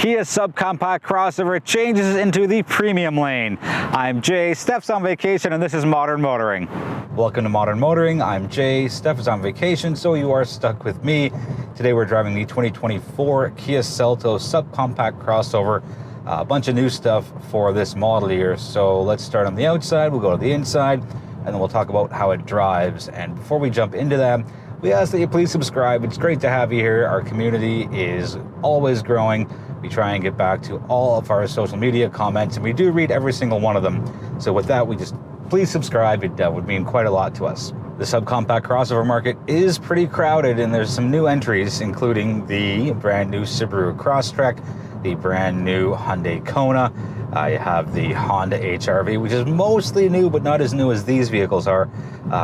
Kia subcompact crossover changes into the premium lane. I'm Jay, Steph's on vacation, and this is Modern Motoring. Welcome to Modern Motoring. I'm Jay, Steph is on vacation, so you are stuck with me. Today we're driving the 2024 Kia Seltos subcompact crossover. A bunch of new stuff for this model year. So let's start on the outside, we'll go to the inside, and then we'll talk about how it drives. And before we jump into that, we ask that you please subscribe. It's great to have you here. Our community is always growing. We try and get back to all of our social media comments, and we do read every single one of them. So with that, please subscribe. It would mean quite a lot to us. The subcompact crossover market is pretty crowded, and there's some new entries, including the brand new Subaru Crosstrek, the brand new Hyundai Kona. You have the Honda HR-V, which is mostly new, but not as new as these vehicles are.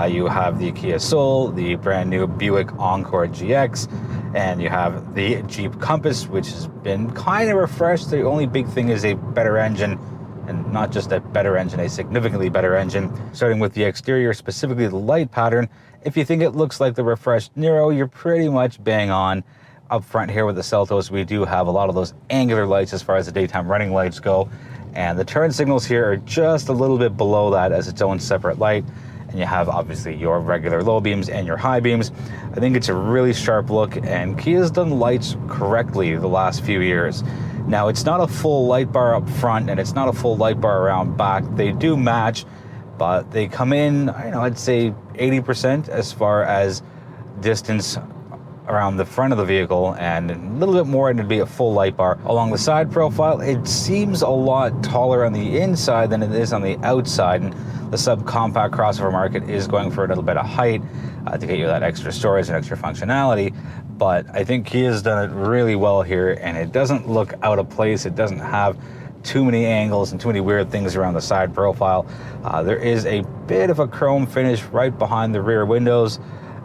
You have the Kia Soul, the brand new Buick Encore GX, and you have the Jeep Compass, which has been kind of refreshed. The only big thing is a better engine, and not just a better engine, a significantly better engine. Starting with the exterior, specifically the light pattern, if you think it looks like the refreshed Niro, you're pretty much bang on. Up front here with the Seltos, we do have a lot of those angular lights as far as the daytime running lights go, and the turn signals here are just a little bit below that as its own separate light. And you have obviously your regular low beams and your high beams. I think it's a really sharp look, and Kia's done lights correctly the last few years. Now, it's not a full light bar up front, and it's not a full light bar around back. They do match, but they come in, I'd say 80% as far as distance around the front of the vehicle, and a little bit more and it'd be a full light bar. Along the side profile, it seems a lot taller on the inside than it is on the outside, and the subcompact crossover market is going for a little bit of height to get you that extra storage and extra functionality. But I think Kia's done it really well here, and it doesn't look out of place. It doesn't have too many angles and too many weird things around the side profile. There is a bit of a chrome finish right behind the rear windows.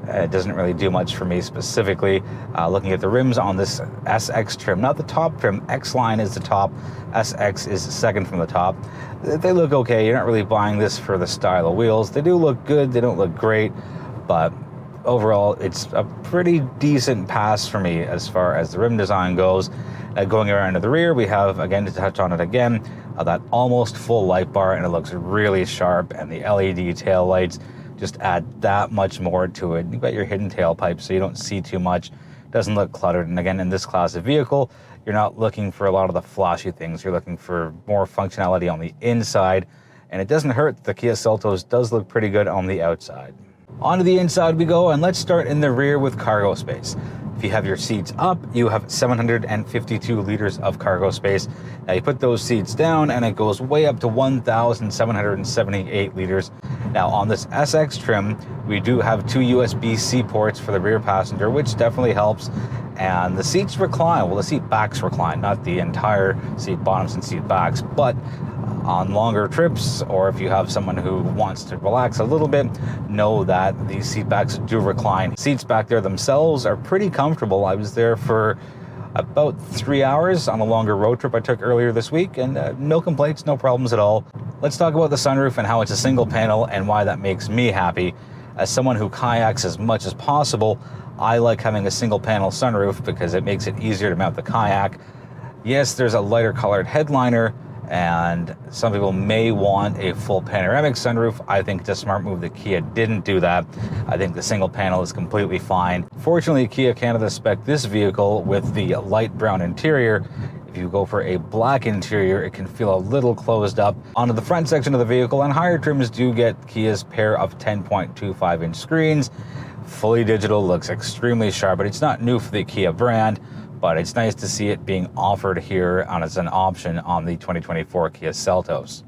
It doesn't really do much for me specifically. Looking at the rims on this SX trim, not the top trim, X-Line is the top, SX is second from the top. They look okay. You're not really buying this for the style of wheels. They do look good, they don't look great, but overall it's a pretty decent pass for me as far as the rim design goes. Going around to the rear, we have, again, to touch on it again, that almost full light bar, and it looks really sharp, and the LED tail lights just add that much more to it. You've got your hidden tailpipe, so you don't see too much. Doesn't look cluttered. And again, in this class of vehicle, you're not looking for a lot of the flashy things. You're looking for more functionality on the inside, and it doesn't hurt. The Kia Seltos does look pretty good on the outside. Onto the inside we go, and let's start in the rear with cargo space. If you have your seats up, you have 752 liters of cargo space. Now you put those seats down and it goes way up to 1,778 liters. Now on this SX trim, we do have two USB-C ports for the rear passenger, which definitely helps. And the seats recline, well, the seat backs recline, not the entire seat bottoms and seat backs, but on longer trips, or if you have someone who wants to relax a little bit, know that these seat backs do recline. Seats back there themselves are pretty comfortable. I was there for about 3 hours on a longer road trip I took earlier this week, and no complaints, no problems at all. Let's talk about the sunroof and how it's a single panel and why that makes me happy. As someone who kayaks as much as possible, I like having a single panel sunroof because it makes it easier to mount the kayak. Yes, there's a lighter colored headliner, and some people may want a full panoramic sunroof. I think it's a smart move that Kia didn't do that. I think the single panel is completely fine. Fortunately, Kia Canada spec'd this vehicle with the light brown interior. If you go for a black interior, it can feel a little closed up. Onto the front section of the vehicle, and higher trims do get Kia's pair of 10.25-inch screens. Fully digital, looks extremely sharp, but it's not new for the Kia brand. But it's nice to see it being offered here as an option on the 2024 Kia Seltos.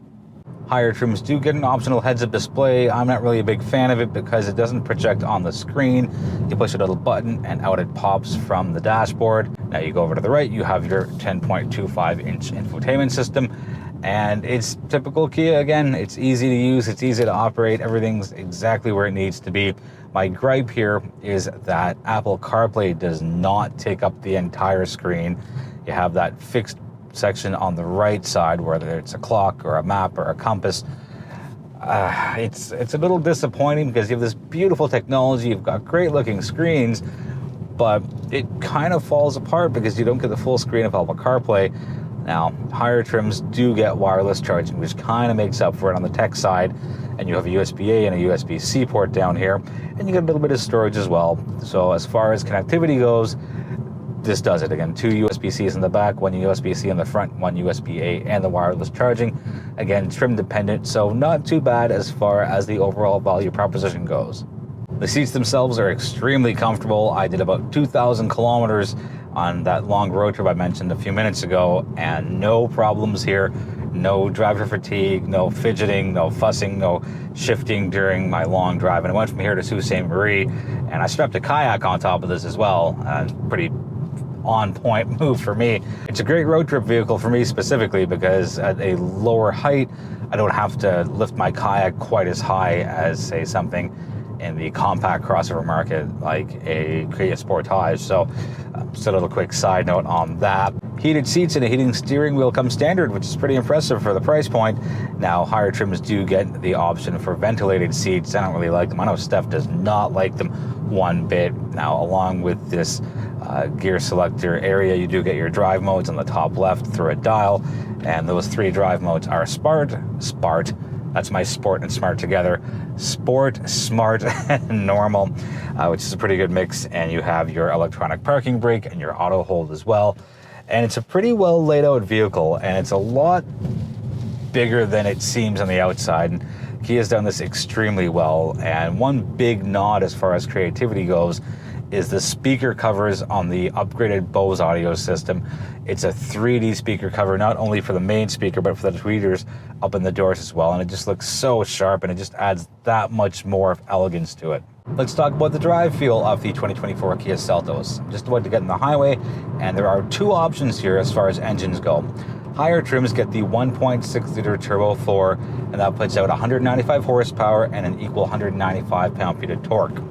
Higher trims do get an optional heads-up display. I'm not really a big fan of it because it doesn't project on the screen. You push a little button and out it pops from the dashboard. Now you go over to the right, you have your 10.25-inch infotainment system. And it's typical Kia again. It's easy to use, it's easy to operate, everything's exactly where it needs to be. My gripe here is that Apple CarPlay does not take up the entire screen. You have that fixed section on the right side, whether it's a clock or a map or a compass. It's a little disappointing because you have this beautiful technology, you've got great looking screens, but it kind of falls apart because you don't get the full screen of Apple CarPlay. Now, higher trims do get wireless charging, which kind of makes up for it on the tech side. And you have a USB-A and a USB-C port down here, and you get a little bit of storage as well. So as far as connectivity goes, this does it. Again, 2 USB-Cs in the back, 1 USB-C in the front, 1 USB-A, and the wireless charging. Again, trim dependent, so not too bad as far as the overall value proposition goes. The seats themselves are extremely comfortable. I did about 2,000 kilometers on that long road trip I mentioned a few minutes ago, and no problems here. No driver fatigue, no fidgeting, no fussing, no shifting during my long drive. And I went from here to Sault Ste. Marie, and I strapped a kayak on top of this as well. Pretty on point move for me. It's a great road trip vehicle for me specifically because at a lower height, I don't have to lift my kayak quite as high as, say, something in the compact crossover market like a Kia Sportage. So just a little quick side note on that. Heated seats and a heating steering wheel come standard, which is pretty impressive for the price point. Now, higher trims do get the option for ventilated seats. I don't really like them. I know Steph does not like them one bit. Now, along with this gear selector area, you do get your drive modes on the top left through a dial, and those 3 drive modes are Sport, that's my Sport and Smart together, Sport, Smart, and Normal, which is a pretty good mix. And you have your electronic parking brake and your auto hold as well. And it's a pretty well laid out vehicle, and it's a lot bigger than it seems on the outside. And Kia's done this extremely well. And one big nod as far as creativity goes is the speaker covers on the upgraded Bose audio system. It's a 3D speaker cover, not only for the main speaker, but for the tweeters up in the doors as well. And it just looks so sharp, and it just adds that much more elegance to it. Let's talk about the drive feel of the 2024 Kia Seltos. I'm just about to get in the highway, and there are 2 options here as far as engines go. Higher trims get the 1.6 liter turbo 4, and that puts out 195 horsepower and an equal 195 pound-feet of torque.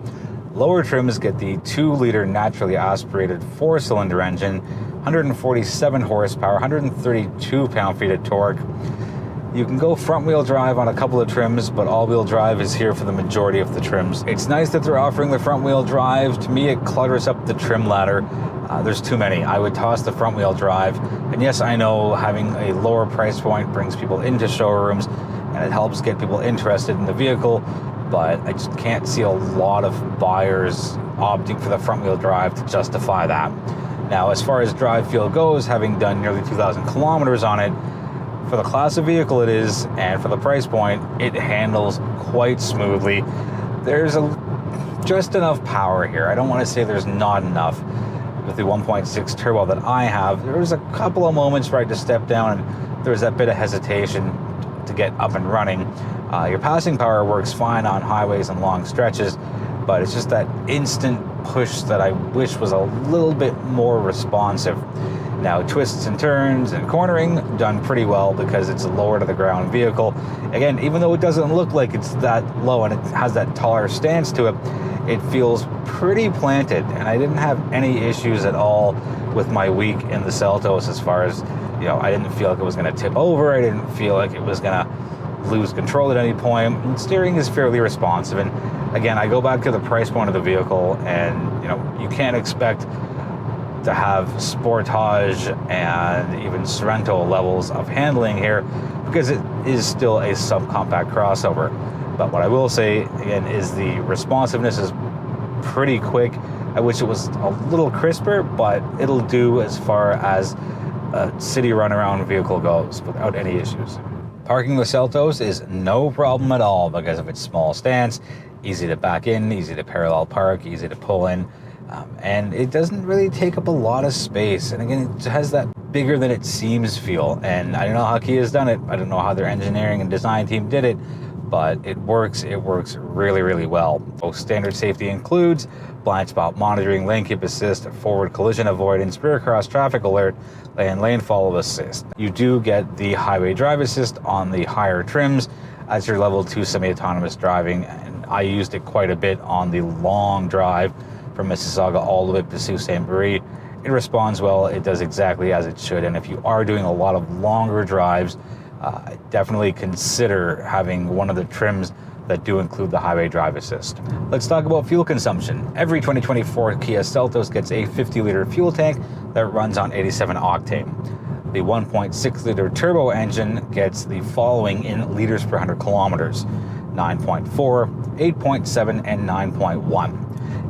Lower trims get the 2 liter naturally aspirated 4-cylinder engine, 147 horsepower, 132 pound-feet of torque. You can go front-wheel drive on a couple of trims, but all-wheel drive is here for the majority of the trims. It's nice that they're offering the front-wheel drive. To me, it clutters up the trim ladder. There's too many. I would toss the front-wheel drive. And yes, I know having a lower price point brings people into showrooms, and it helps get people interested in the vehicle, but I just can't see a lot of buyers opting for the front-wheel drive to justify that. Now, as far as drive feel goes, having done nearly 2,000 kilometers on it, for the class of vehicle it is, and for the price point, it handles quite smoothly. There's just enough power here. I don't want to say there's not enough. With the 1.6 turbo that I have, there was a couple of moments where I had to step down, and there was that bit of hesitation to get up and running. Your passing power works fine on highways and long stretches, but it's just that instant push that I wish was a little bit more responsive. Now, twists and turns and cornering, done pretty well because it's a lower to the ground vehicle. Again, even though it doesn't look like it's that low and it has that taller stance to it, it feels pretty planted, and I didn't have any issues at all with my week in the Seltos as far as, I didn't feel like it was going to tip over. I didn't feel like it was going to lose control at any point. And steering is fairly responsive. And again, I go back to the price point of the vehicle, and you can't expect to have Sportage and even Sorento levels of handling here because it is still a subcompact crossover. But what I will say again is the responsiveness is pretty quick. I wish it was a little crisper, but it'll do as far as a city runaround vehicle goes without any issues. Parking the Seltos is no problem at all because of its small stance, easy to back in, easy to parallel park, easy to pull in, and it doesn't really take up a lot of space. And again, it has that bigger than it seems feel. And I don't know how Kia's done it. I don't know how their engineering and design team did it, but it works really, really well. Both standard safety includes blind spot monitoring, lane keep assist, forward collision avoidance, rear cross traffic alert, and lane follow assist. You do get the highway drive assist on the higher trims as your level 2 semi-autonomous driving, and I used it quite a bit on the long drive from Mississauga all the way up to Sault Ste. Marie. It responds well, it does exactly as it should, and if you are doing a lot of longer drives, definitely consider having one of the trims that do include the highway drive assist. Let's talk about fuel consumption. Every 2024 Kia Seltos gets a 50-liter fuel tank that runs on 87 octane. The 1.6-liter turbo engine gets the following in liters per 100 kilometers: 9.4, 8.7, and 9.1.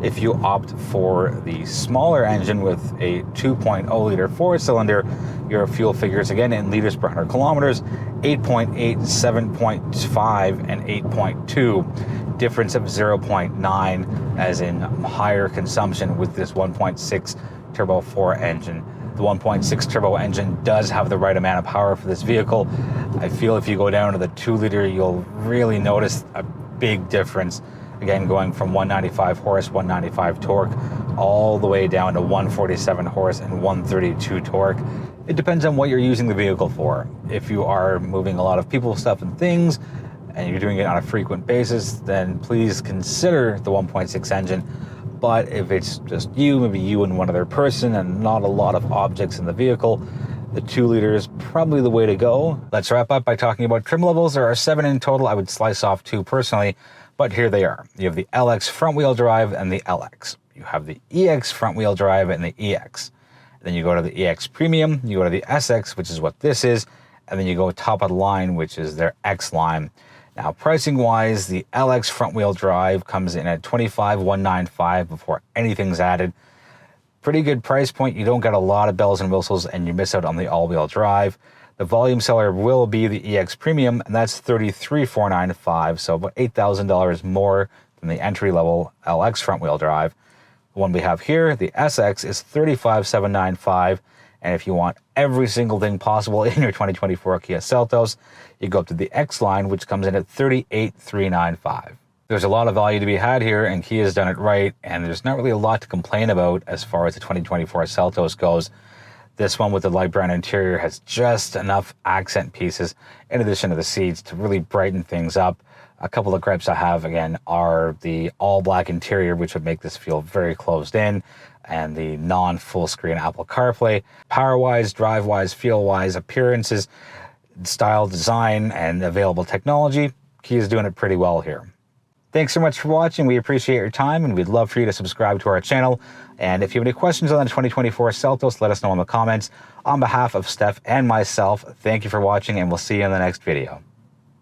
If you opt for the smaller engine with a 2.0-liter four-cylinder, your fuel figures again in liters per 100 kilometers: 8.8, 7.5, and 8.2. Difference of 0.9, as in higher consumption with this 1.6 Turbo 4 engine. The 1.6 turbo engine does have the right amount of power for this vehicle. I feel if you go down to the 2-liter, you'll really notice a big difference. Again, going from 195 horse, 195 torque, all the way down to 147 horse and 132 torque. It depends on what you're using the vehicle for. If you are moving a lot of people, stuff, and things, and you're doing it on a frequent basis, then please consider the 1.6 engine. But if it's just you, maybe you and one other person, and not a lot of objects in the vehicle, the 2-liter is probably the way to go. Let's wrap up by talking about trim levels. There are 7 in total. I would slice off 2 personally, but here they are. You have the LX front-wheel drive and the LX. You have the EX front-wheel drive and the EX. Then you go to the EX Premium, you go to the SX, which is what this is, and then you go top of the line, which is their X line. Now, pricing-wise, the LX front-wheel drive comes in at $25,195 before anything's added. Pretty good price point. You don't get a lot of bells and whistles, and you miss out on the all-wheel drive. The volume seller will be the EX Premium, and that's $33,495, so about $8,000 more than the entry-level LX front-wheel drive. The one we have here, the SX, is $35,795, and if you want every single thing possible in your 2024 Kia Seltos, you go up to the X line, which comes in at $38,395. There's a lot of value to be had here, and Kia's done it right, and there's not really a lot to complain about as far as the 2024 Seltos goes. This one with the light brown interior has just enough accent pieces in addition to the seats to really brighten things up. A couple of gripes I have, again, are the all-black interior, which would make this feel very closed in, and the non-full screen Apple CarPlay. Power-wise, drive-wise, feel-wise, appearances, style, design, and available technology, Kia's doing it pretty well here. Thanks so much for watching. We appreciate your time, and we'd love for you to subscribe to our channel. And if you have any questions on the 2024 Seltos, let us know in the comments. On behalf of Steph and myself, thank you for watching, and we'll see you in the next video.